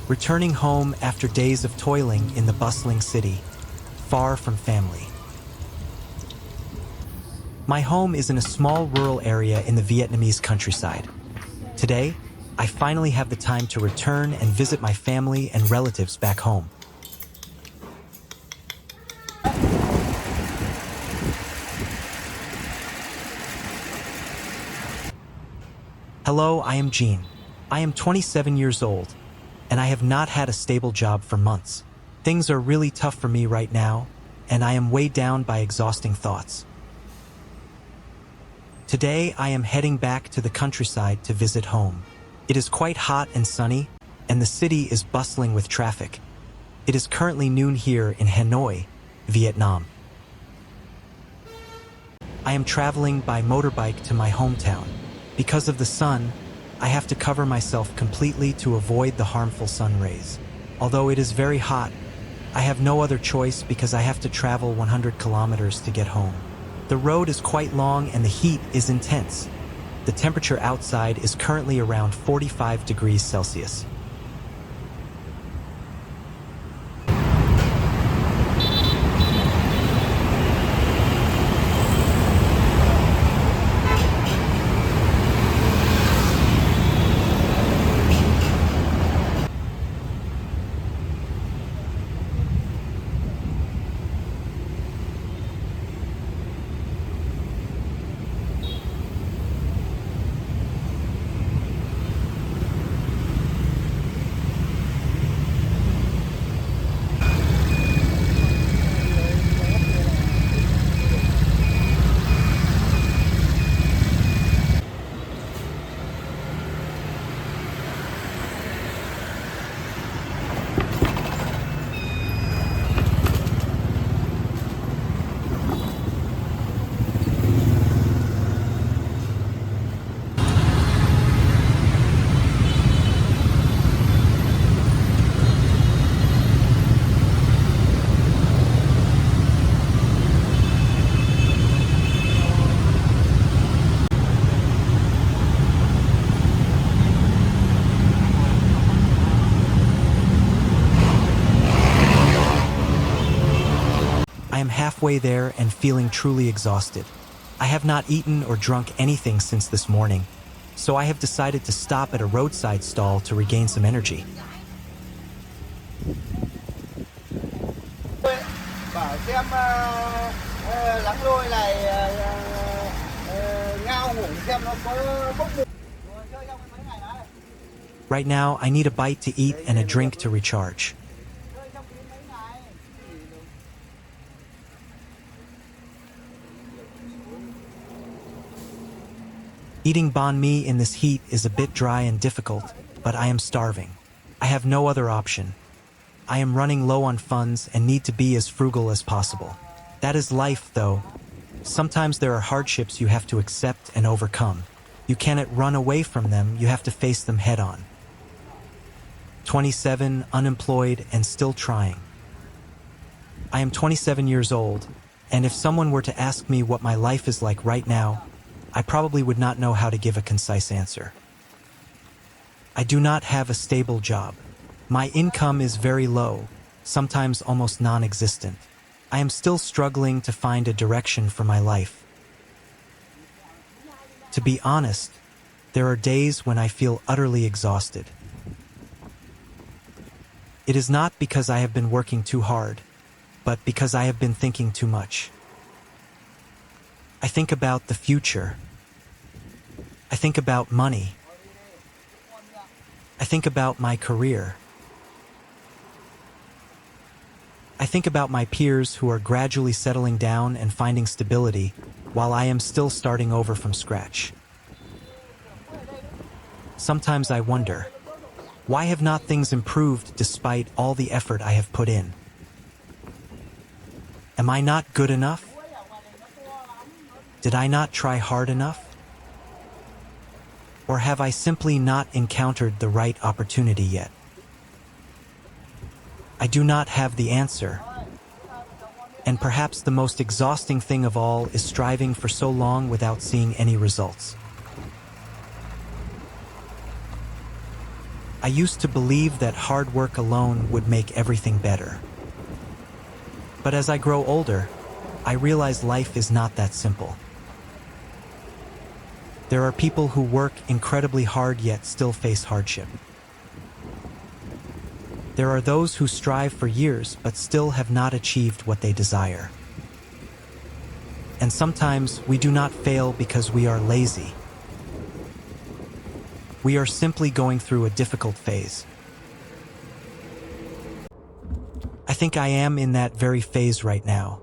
returning home after days of toiling in the bustling city, far from family. My home is in a small rural area in the Vietnamese countryside. Today, I finally have the time to return and visit my family and relatives back home. Hello, I am Jean. I am 27 years old, and I have not had a stable job for months. Things are really tough for me right now, and I am weighed down by exhausting thoughts. Today, I am heading back to the countryside to visit home. It is quite hot and sunny, and the city is bustling with traffic. It is currently noon here in Hanoi, Vietnam. I am traveling by motorbike to my hometown. Because of the sun, I have to cover myself completely to avoid the harmful sun rays. Although it is very hot, I have no other choice because I have to travel 100 kilometers to get home. The road is quite long and the heat is intense. The temperature outside is currently around 45 degrees Celsius. I am halfway there and feeling truly exhausted. I have not eaten or drunk anything since this morning, so I have decided to stop at a roadside stall to regain some energy. Right now, I need a bite to eat and a drink to recharge. Eating banh mi in this heat is a bit dry and difficult, but I am starving. I have no other option. I am running low on funds and need to be as frugal as possible. That is life, though. Sometimes there are hardships you have to accept and overcome. You cannot run away from them, you have to face them head on. 27, unemployed, and still trying. I am 27 years old, and if someone were to ask me what my life is like right now, I probably would not know how to give a concise answer. I do not have a stable job. My income is very low, sometimes almost non-existent. I am still struggling to find a direction for my life. To be honest, there are days when I feel utterly exhausted. It is not because I have been working too hard, but because I have been thinking too much. I think about the future. I think about money. I think about my career. I think about my peers who are gradually settling down and finding stability, while I am still starting over from scratch. Sometimes I wonder, why have not things improved despite all the effort I have put in? Am I not good enough? Did I not try hard enough? Or have I simply not encountered the right opportunity yet? I do not have the answer. And perhaps the most exhausting thing of all is striving for so long without seeing any results. I used to believe that hard work alone would make everything better. But as I grow older, I realize life is not that simple. There are people who work incredibly hard yet still face hardship. There are those who strive for years but still have not achieved what they desire. And sometimes we do not fail because we are lazy. We are simply going through a difficult phase. I think I am in that very phase right now.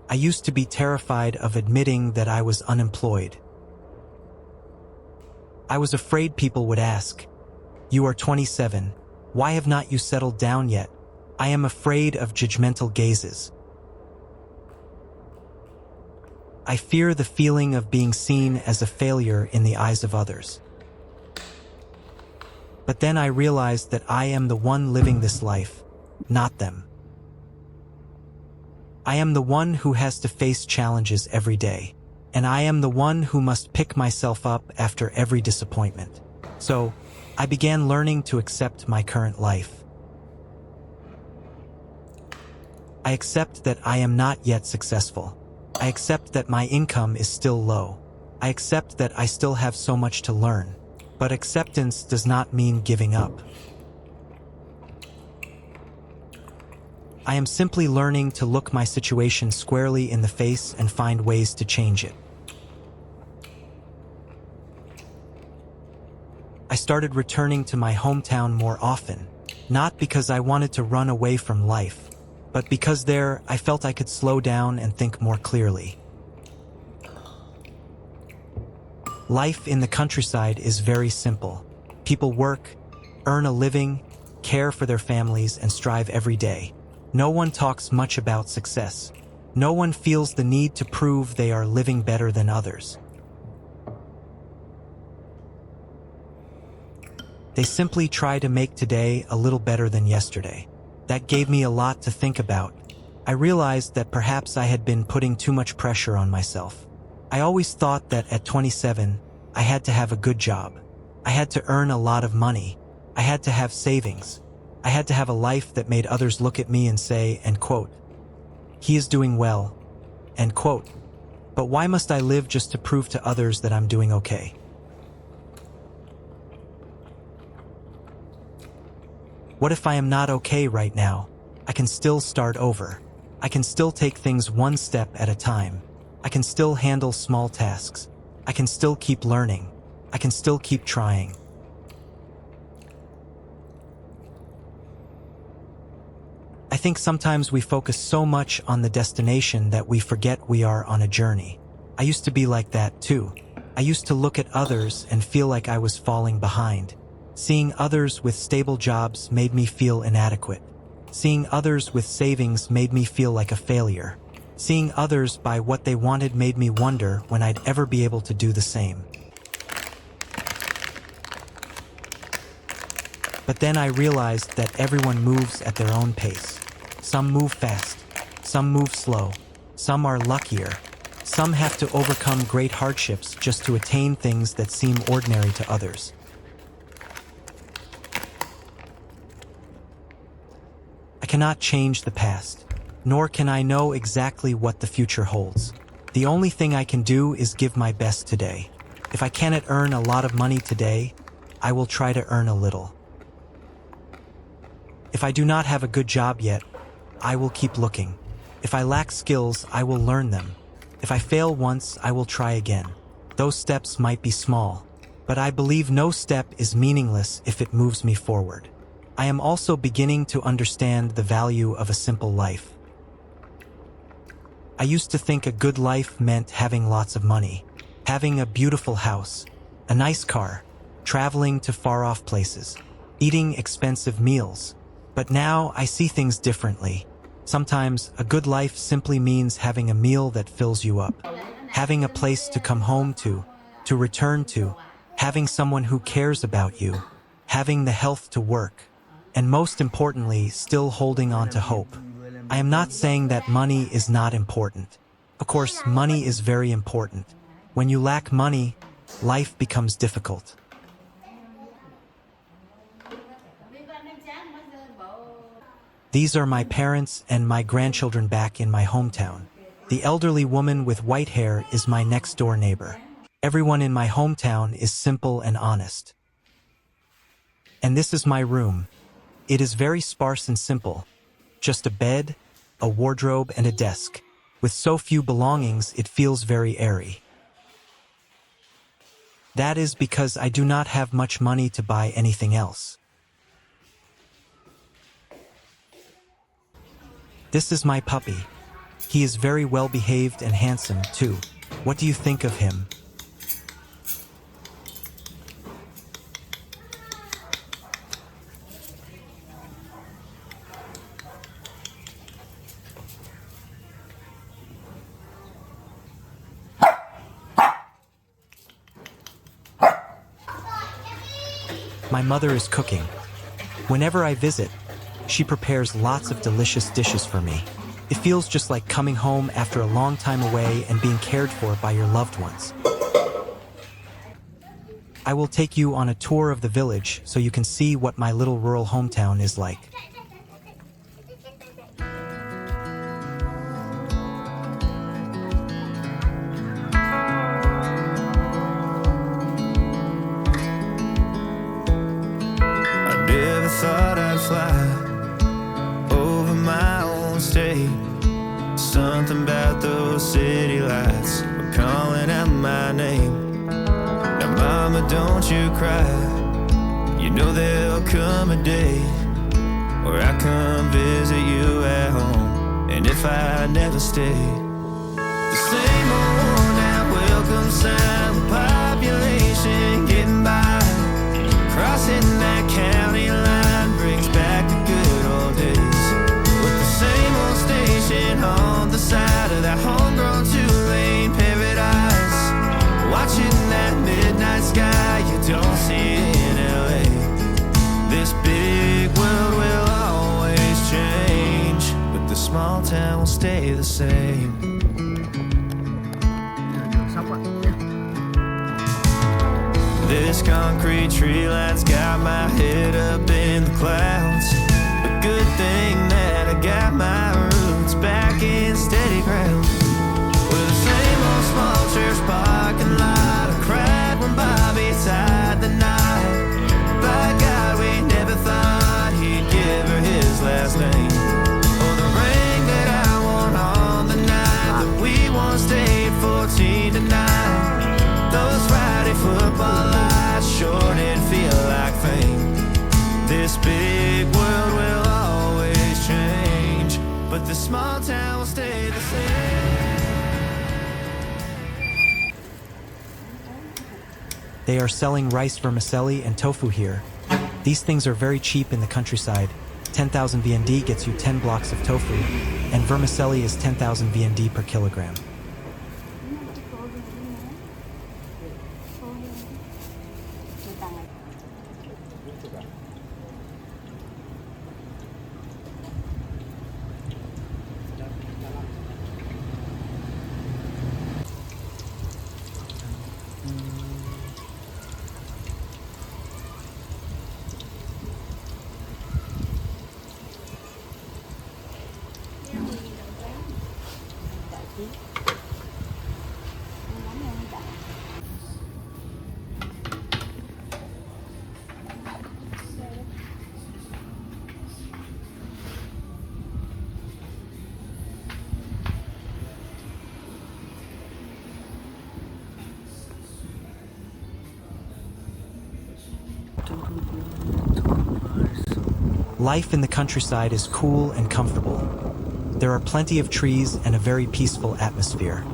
I used to be terrified of admitting that I was unemployed. I was afraid people would ask, "You are 27, why have not you settled down yet?" I am afraid of judgmental gazes. I fear the feeling of being seen as a failure in the eyes of others. But then I realized that I am the one living this life, not them. I am the one who has to face challenges every day, and I am the one who must pick myself up after every disappointment. So, I began learning to accept my current life. I accept that I am not yet successful. I accept that my income is still low. I accept that I still have so much to learn. But acceptance does not mean giving up. I am simply learning to look my situation squarely in the face and find ways to change it. I started returning to my hometown more often, not because I wanted to run away from life, but because there I felt I could slow down and think more clearly. Life in the countryside is very simple. People work, earn a living, care for their families, and strive every day. No one talks much about success. No one feels the need to prove they are living better than others. They simply try to make today a little better than yesterday. That gave me a lot to think about. I realized that perhaps I had been putting too much pressure on myself. I always thought that at 27, I had to have a good job. I had to earn a lot of money. I had to have savings. I had to have a life that made others look at me and say, and quote, "He is doing well," end quote. But why must I live just to prove to others that I'm doing okay? What if I am not okay right now? I can still start over. I can still take things one step at a time. I can still handle small tasks. I can still keep learning. I can still keep trying. I think sometimes we focus so much on the destination that we forget we are on a journey. I used to be like that too. I used to look at others and feel like I was falling behind. Seeing others with stable jobs made me feel inadequate. Seeing others with savings made me feel like a failure. Seeing others buy what they wanted made me wonder when I'd ever be able to do the same. But then I realized that everyone moves at their own pace. Some move fast, some move slow, some are luckier, some have to overcome great hardships just to attain things that seem ordinary to others. I cannot change the past, nor can I know exactly what the future holds. The only thing I can do is give my best today. If I cannot earn a lot of money today, I will try to earn a little. If I do not have a good job yet, I will keep looking. If I lack skills, I will learn them. If I fail once, I will try again. Those steps might be small, but I believe no step is meaningless if it moves me forward. I am also beginning to understand the value of a simple life. I used to think a good life meant having lots of money, having a beautiful house, a nice car, traveling to far-off places, eating expensive meals. But now I see things differently. Sometimes a good life simply means having a meal that fills you up, having a place to come home to return to, having someone who cares about you, having the health to work, and most importantly, still holding on to hope. I am not saying that money is not important. Of course, money is very important. When you lack money, life becomes difficult. These are my parents and my grandchildren back in my hometown. The elderly woman with white hair is my next-door neighbor. Everyone in my hometown is simple and honest. And this is my room. It is very sparse and simple. Just a bed, a wardrobe, and a desk. With so few belongings, it feels very airy. That is because I do not have much money to buy anything else. This is my puppy. He is very well behaved and handsome, too. What do you think of him? My mother is cooking. Whenever I visit, she prepares lots of delicious dishes for me. It feels just like coming home after a long time away and being cared for by your loved ones. I will take you on a tour of the village so you can see what my little rural hometown is like. I never thought I'd fly over my own state. Something about those city lights were calling out my name. Now mama, don't you cry. You know there'll come a day where I come visit you at home. And if I never stay, the same old worn out welcome sign with population getting by. Crossing that county line brings back the good old days, with the same old station on the side of that homegrown two-lane paradise. Watching that midnight sky you don't see in LA. This big world will always change, but the small town will stay the same. This concrete tree line's got my head up in the clouds. A good thing that I got my roots back in steady ground. With the same old small church parking lot, I cried when Bobby tied the knot. By God, we never thought he'd give her his last name, or the ring that I wore on the night that we once stayed 14 to 9. Those Friday football lights sure did feel like fame. This big world will always change, but the small town will stay the same. They are selling rice vermicelli and tofu here. These things are very cheap in the countryside. 10,000 VND gets you 10 blocks of tofu, and vermicelli is 10,000 VND per kilogram. Life in the countryside is cool and comfortable. There are plenty of trees and a very peaceful atmosphere.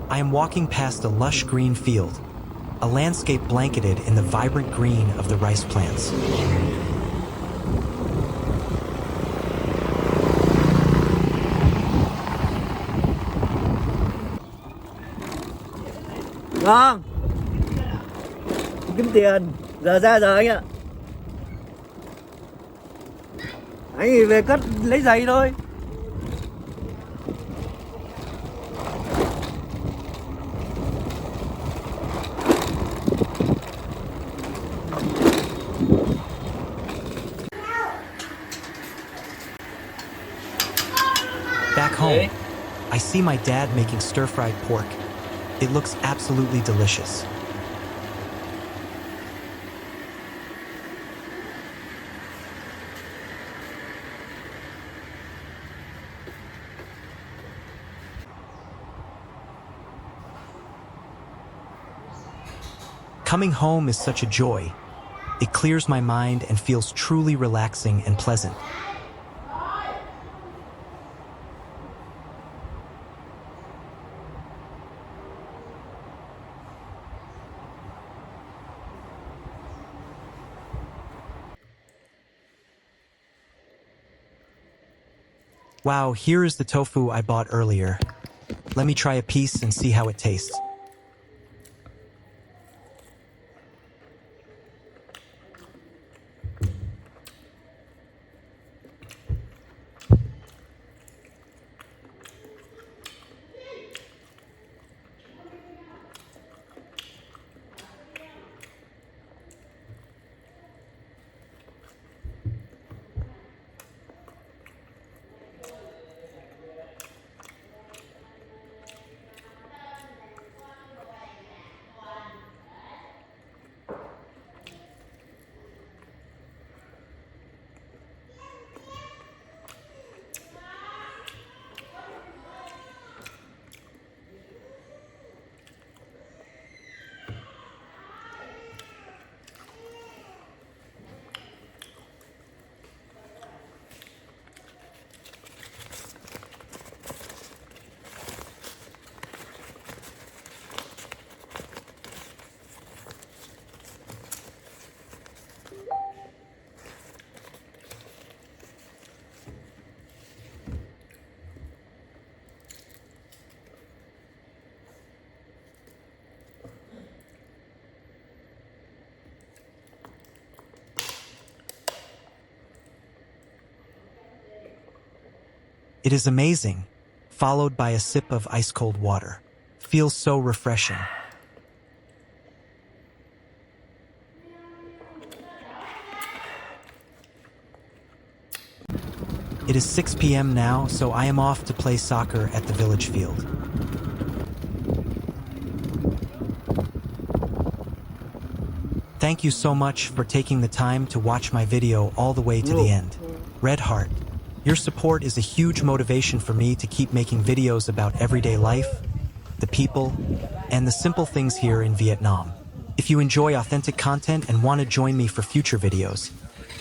I am walking past a lush green field, a landscape blanketed in the vibrant green of the rice plants. Vâng. Kiếm tiền. Giờ ra giờ anh ạ. Anh thì về cất lấy giày thôi. Back home, I see my dad making stir-fried pork. It looks absolutely delicious. Coming home is such a joy. It clears my mind and feels truly relaxing and pleasant. Wow, here is the tofu I bought earlier. Let me try a piece and see how it tastes. It is amazing, followed by a sip of ice-cold water. Feels so refreshing. It is 6 p.m. now, so I am off to play soccer at the village field. Thank you so much for taking the time to watch my video all the way to the end. Red Heart. Your support is a huge motivation for me to keep making videos about everyday life, the people, and the simple things here in Vietnam. If you enjoy authentic content and want to join me for future videos,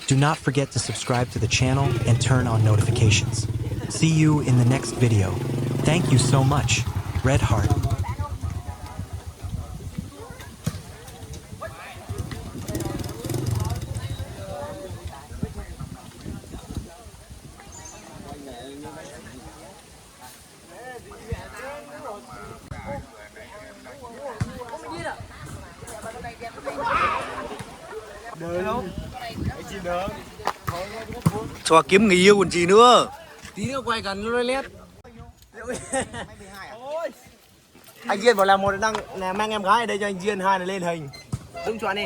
do not forget to subscribe to the channel and turn on notifications. See you in the next video. Thank you so much. Red Heart. Cho kiếm người yêu còn gì nữa. Tí nữa quay gần nó lét. Anh Diên bảo là một đang là mang em gái ở đây cho anh Diên, hai là lên hình. Đứng chọn đi.